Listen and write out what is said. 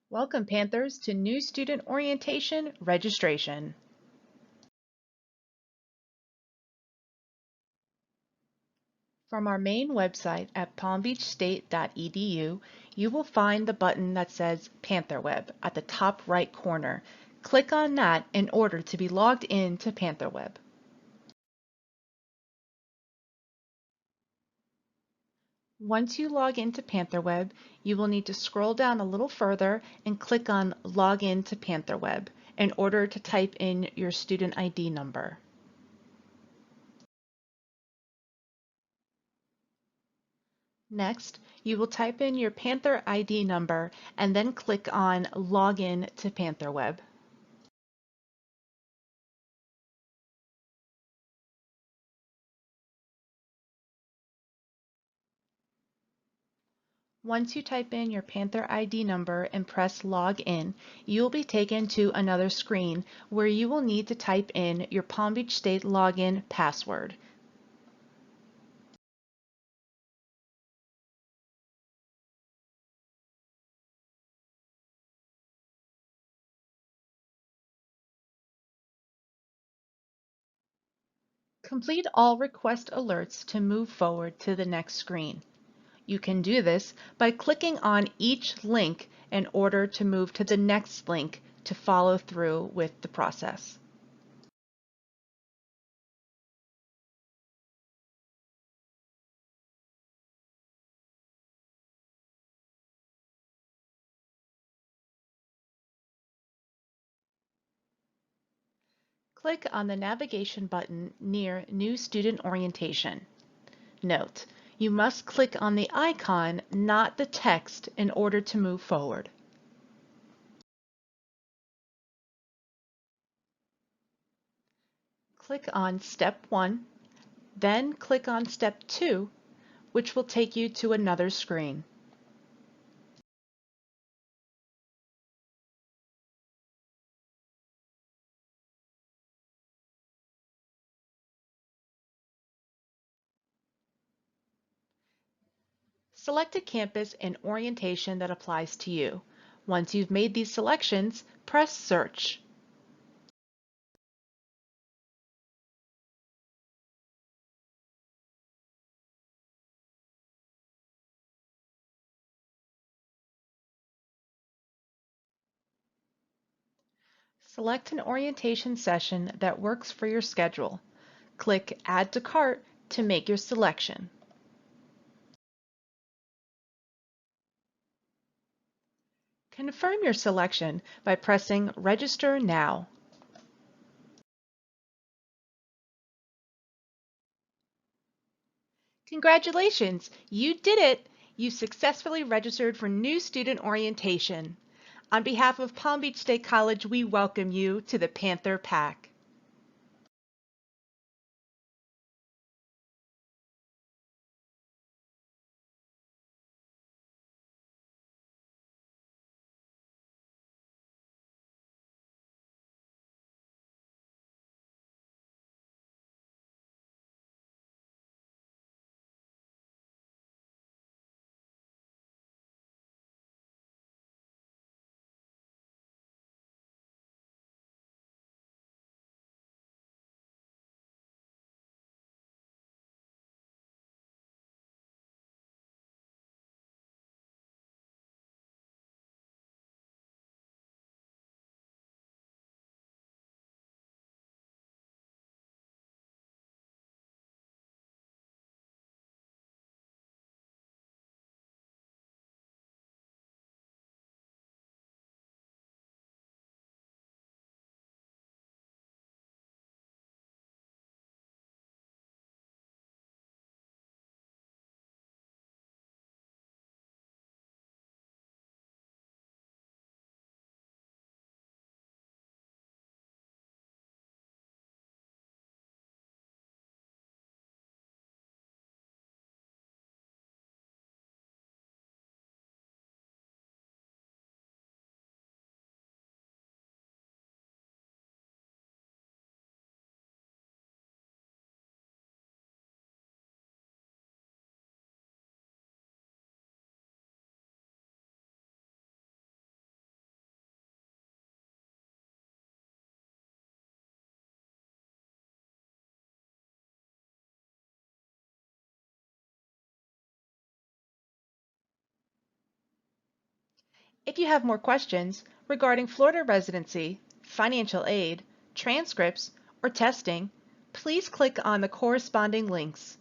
Welcome, Panthers, to new student orientation registration. From our main website at palmbeachstate.edu, you will find the button that says PantherWeb at the top right corner. Click on that in order to be logged in to PantherWeb. Once you log into PantherWeb, you will need to scroll down a little further and click on Log in to PantherWeb in order to type in your student ID number. Next, you will type in your Panther ID number and then click on Login to PantherWeb. Once you type in your Panther ID number and press Login, you will be taken to another screen where you will need to type in your Palm Beach State login password. Complete all request alerts to move forward to the next screen. You can do this by clicking on each link in order to move to the next link to follow through with the process. Click on the navigation button near New Student Orientation. Note, you must click on the icon, not the text, in order to move forward. Click on Step 1, then click on Step 2, which will take you to another screen. Select a campus and orientation that applies to you. Once you've made these selections, press Search. Select an orientation session that works for your schedule. Click Add to Cart to make your selection. Confirm your selection by pressing Register Now. Congratulations! You did it! You successfully registered for new student orientation. On behalf of Palm Beach State College, we welcome you to the Panther Pack. If you have more questions regarding Florida residency, financial aid, transcripts, or testing, please click on the corresponding links.